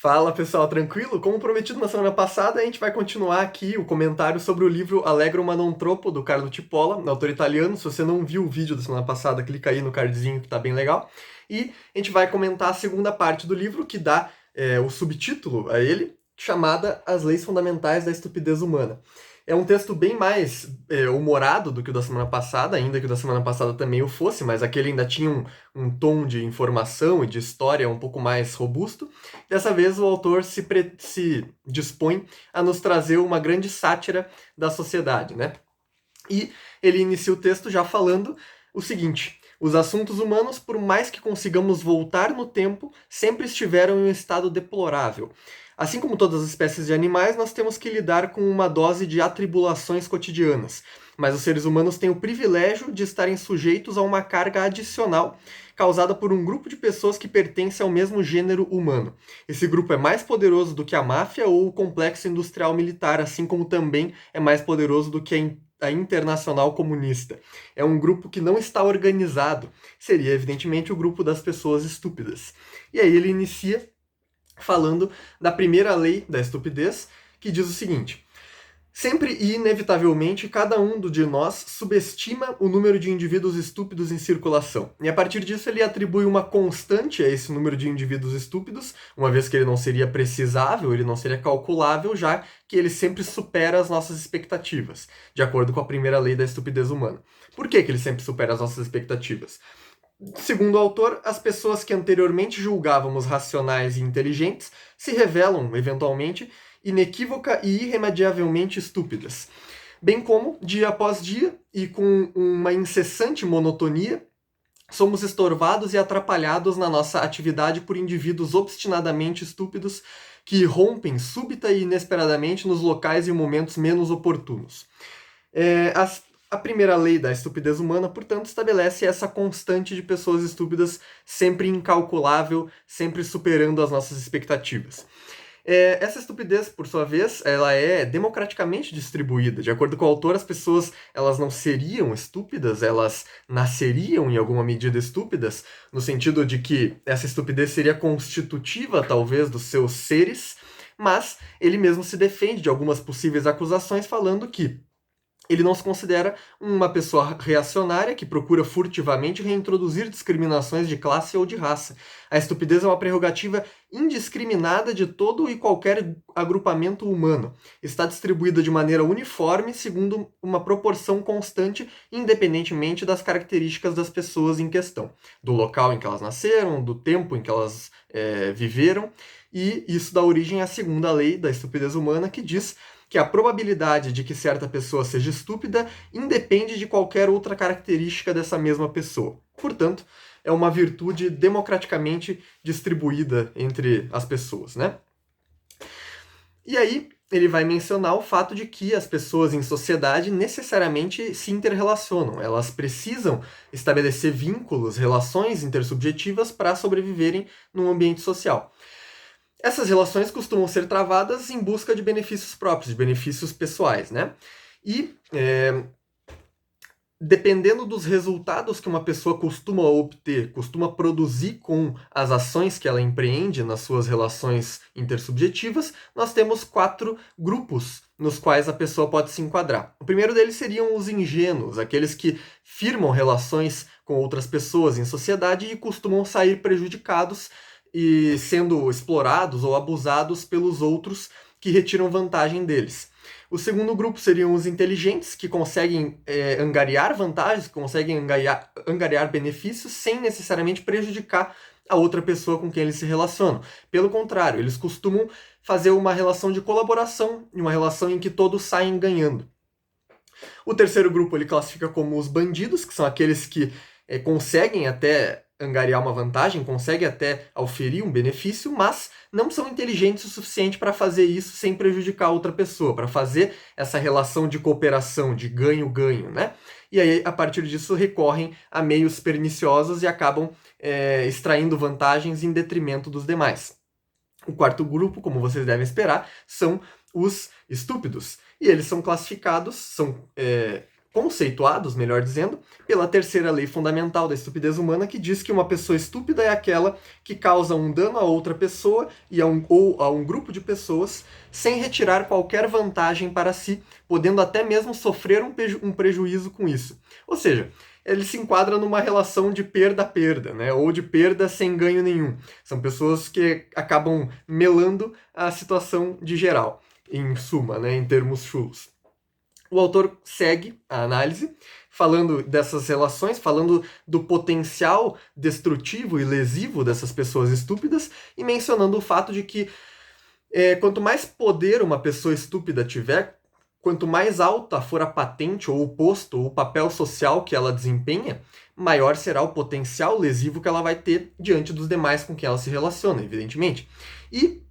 Fala pessoal, tranquilo? Como prometido na semana passada, a gente vai continuar aqui o comentário sobre o livro Allegro ma non troppo, do Carlo Cipolla, autor italiano. Se você não viu o vídeo da semana passada, clica aí no cardzinho que tá bem legal. E a gente vai comentar a segunda parte do livro, que dá o subtítulo a ele, chamada As Leis Fundamentais da Estupidez Humana. É um texto bem mais humorado do que o da semana passada, ainda que o da semana passada também o fosse, mas aquele ainda tinha um tom de informação e de história um pouco mais robusto. Dessa vez o autor se dispõe a nos trazer uma grande sátira da sociedade, né? E ele inicia o texto já falando o seguinte: os assuntos humanos, por mais que consigamos voltar no tempo, sempre estiveram em um estado deplorável. Assim como todas as espécies de animais, nós temos que lidar com uma dose de atribulações cotidianas. Mas os seres humanos têm o privilégio de estarem sujeitos a uma carga adicional causada por um grupo de pessoas que pertence ao mesmo gênero humano. Esse grupo é mais poderoso do que a máfia ou o complexo industrial militar, assim como também é mais poderoso do que a Internacional Comunista. É um grupo que não está organizado. Seria, evidentemente, o grupo das pessoas estúpidas. E aí ele inicia falando da primeira lei da estupidez, que diz o seguinte: sempre e inevitavelmente, cada um de nós subestima o número de indivíduos estúpidos em circulação. E a partir disso ele atribui uma constante a esse número de indivíduos estúpidos, uma vez que ele não seria precisável, ele não seria calculável, já que ele sempre supera as nossas expectativas, de acordo com a primeira lei da estupidez humana. Por que ele sempre supera as nossas expectativas? Segundo o autor, as pessoas que anteriormente julgávamos racionais e inteligentes se revelam, eventualmente, inequívoca e irremediavelmente estúpidas. Bem como, dia após dia, e com uma incessante monotonia, somos estorvados e atrapalhados na nossa atividade por indivíduos obstinadamente estúpidos que rompem súbita e inesperadamente nos locais e momentos menos oportunos. A primeira lei da estupidez humana, portanto, estabelece essa constante de pessoas estúpidas sempre incalculável, sempre superando as nossas expectativas. Essa estupidez, por sua vez, ela é democraticamente distribuída. De acordo com o autor, as pessoas elas não seriam estúpidas, elas nasceriam em alguma medida estúpidas, no sentido de que essa estupidez seria constitutiva, talvez, dos seus seres, mas ele mesmo se defende de algumas possíveis acusações, falando que ele não se considera uma pessoa reacionária que procura furtivamente reintroduzir discriminações de classe ou de raça. A estupidez é uma prerrogativa indiscriminada de todo e qualquer agrupamento humano. Está distribuída de maneira uniforme, segundo uma proporção constante, independentemente das características das pessoas em questão, do local em que elas nasceram, do tempo em que elas viveram, e isso dá origem à segunda lei da estupidez humana, que diz que a probabilidade de que certa pessoa seja estúpida independe de qualquer outra característica dessa mesma pessoa. Portanto, é uma virtude democraticamente distribuída entre as pessoas, né? E aí, ele vai mencionar o fato de que as pessoas em sociedade necessariamente se interrelacionam. Elas precisam estabelecer vínculos, relações intersubjetivas para sobreviverem num ambiente social. Essas relações costumam ser travadas em busca de benefícios próprios, de benefícios pessoais, né? E dependendo dos resultados que uma pessoa costuma obter, costuma produzir com as ações que ela empreende nas suas relações intersubjetivas, nós temos 4 grupos nos quais a pessoa pode se enquadrar. O primeiro deles seriam os ingênuos, aqueles que firmam relações com outras pessoas em sociedade e costumam sair prejudicados e sendo explorados ou abusados pelos outros que retiram vantagem deles. O segundo grupo seriam os inteligentes, que conseguem angariar vantagens, conseguem angariar benefícios sem necessariamente prejudicar a outra pessoa com quem eles se relacionam. Pelo contrário, eles costumam fazer uma relação de colaboração, uma relação em que todos saem ganhando. O terceiro grupo ele classifica como os bandidos, que são aqueles que conseguem até angariar uma vantagem, conseguem até auferir um benefício, mas não são inteligentes o suficiente para fazer isso sem prejudicar outra pessoa, para fazer essa relação de cooperação, de ganho-ganho, né? E aí, a partir disso, recorrem a meios perniciosos e acabam extraindo vantagens em detrimento dos demais. O quarto grupo, como vocês devem esperar, são os estúpidos. E eles são classificados, são conceituados, melhor dizendo, pela terceira lei fundamental da estupidez humana, que diz que uma pessoa estúpida é aquela que causa um dano a outra pessoa ou a um grupo de pessoas sem retirar qualquer vantagem para si, podendo até mesmo sofrer um prejuízo com isso. Ou seja, ele se enquadra numa relação de perda-perda, né? Ou de perda sem ganho nenhum. São pessoas que acabam melando a situação de geral, em suma, né? Em termos chulos. O autor segue a análise, falando dessas relações, falando do potencial destrutivo e lesivo dessas pessoas estúpidas e mencionando o fato de que quanto mais poder uma pessoa estúpida tiver, quanto mais alta for a patente ou o posto ou o papel social que ela desempenha, maior será o potencial lesivo que ela vai ter diante dos demais com quem ela se relaciona, evidentemente. E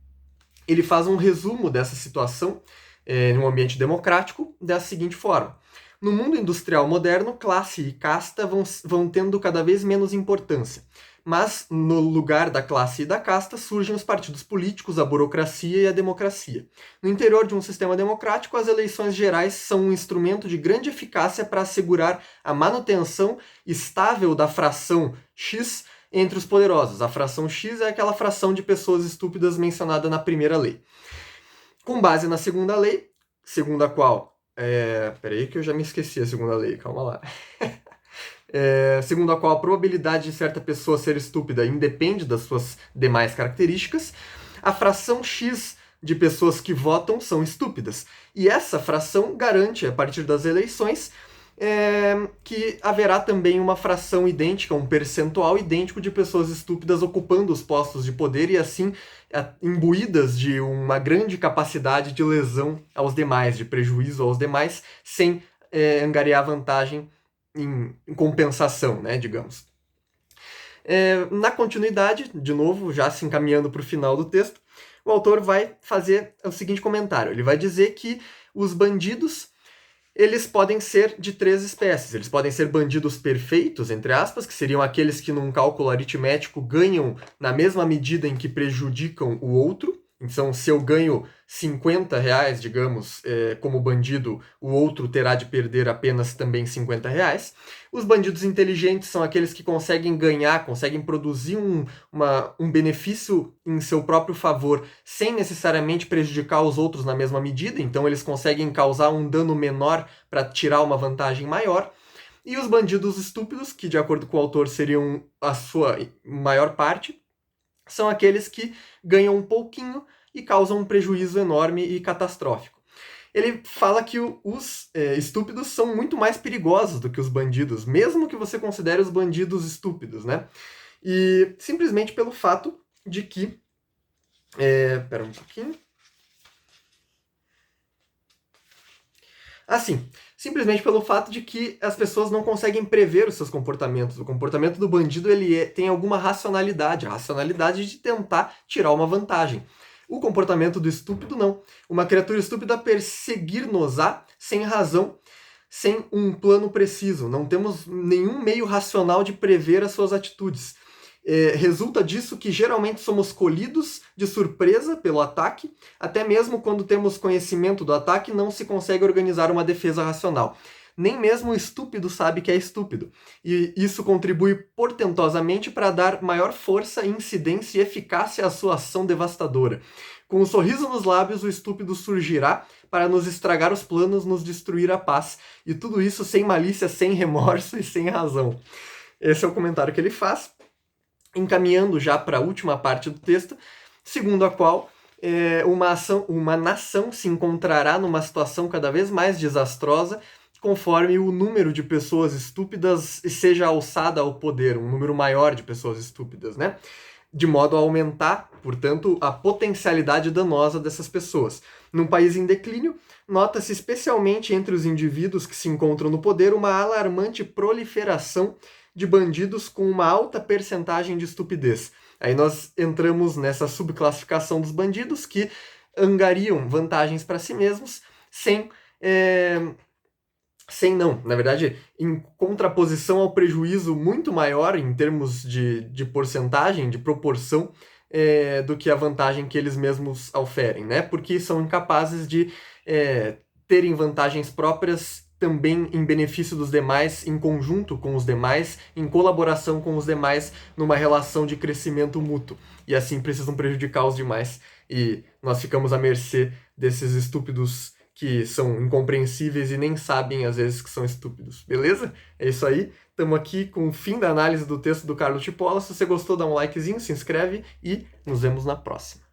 ele faz um resumo dessa situação em um ambiente democrático da seguinte forma. No mundo industrial moderno, classe e casta vão tendo cada vez menos importância. Mas, no lugar da classe e da casta, surgem os partidos políticos, a burocracia e a democracia. No interior de um sistema democrático, as eleições gerais são um instrumento de grande eficácia para assegurar a manutenção estável da fração X entre os poderosos. A fração X é aquela fração de pessoas estúpidas mencionada na primeira lei. Com base na segunda lei, segundo a qual... Peraí que eu já me esqueci a segunda lei, calma lá. Segundo a qual a probabilidade de certa pessoa ser estúpida independe das suas demais características, a fração X de pessoas que votam são estúpidas. E essa fração garante, a partir das eleições, que haverá também uma fração idêntica, um percentual idêntico de pessoas estúpidas ocupando os postos de poder e assim imbuídas de uma grande capacidade de lesão aos demais, de prejuízo aos demais, sem angariar vantagem em compensação, né, digamos. Na continuidade, de novo, já se encaminhando para o final do texto, o autor vai fazer o seguinte comentário. Ele vai dizer que os bandidos eles podem ser de três espécies. Eles podem ser bandidos perfeitos, entre aspas, que seriam aqueles que num cálculo aritmético ganham na mesma medida em que prejudicam o outro. Então, se eu ganho R$50, digamos, como bandido, o outro terá de perder apenas também R$50. Os bandidos inteligentes são aqueles que conseguem ganhar, conseguem produzir um benefício em seu próprio favor, sem necessariamente prejudicar os outros na mesma medida. Então, eles conseguem causar um dano menor para tirar uma vantagem maior. E os bandidos estúpidos, que de acordo com o autor seriam a sua maior parte, são aqueles que ganham um pouquinho e causam um prejuízo enorme e catastrófico. Ele fala que os estúpidos são muito mais perigosos do que os bandidos, mesmo que você considere os bandidos estúpidos, né? E simplesmente pelo fato de que... Espera um pouquinho. Assim, simplesmente pelo fato de que as pessoas não conseguem prever os seus comportamentos. O comportamento do bandido tem alguma racionalidade, a racionalidade de tentar tirar uma vantagem. O comportamento do estúpido não. Uma criatura estúpida perseguir-nos-á sem razão, sem um plano preciso. Não temos nenhum meio racional de prever as suas atitudes. Resulta disso que geralmente somos colhidos de surpresa pelo ataque, até mesmo quando temos conhecimento do ataque não se consegue organizar uma defesa racional. Nem mesmo o estúpido sabe que é estúpido. E isso contribui portentosamente para dar maior força, incidência e eficácia à sua ação devastadora. Com um sorriso nos lábios, o estúpido surgirá para nos estragar os planos, nos destruir a paz. E tudo isso sem malícia, sem remorso e sem razão. Esse é o comentário que ele faz, encaminhando já para a última parte do texto, segundo a qual uma nação se encontrará numa situação cada vez mais desastrosa conforme o número de pessoas estúpidas seja alçada ao poder, um número maior de pessoas estúpidas, né? De modo a aumentar, portanto, a potencialidade danosa dessas pessoas. Num país em declínio, nota-se especialmente entre os indivíduos que se encontram no poder uma alarmante proliferação de bandidos com uma alta percentagem de estupidez. Aí nós entramos nessa subclassificação dos bandidos que angariam vantagens para si mesmos na verdade, em contraposição ao prejuízo muito maior em termos de porcentagem, de proporção, do que a vantagem que eles mesmos oferem, né? Porque são incapazes de terem vantagens próprias também em benefício dos demais, em conjunto com os demais, em colaboração com os demais, numa relação de crescimento mútuo. E assim precisam prejudicar os demais. E nós ficamos à mercê desses estúpidos que são incompreensíveis e nem sabem, às vezes, que são estúpidos. Beleza? É isso aí. Estamos aqui com o fim da análise do texto do Carlo Cipolla. Se você gostou, dá um likezinho, se inscreve e nos vemos na próxima.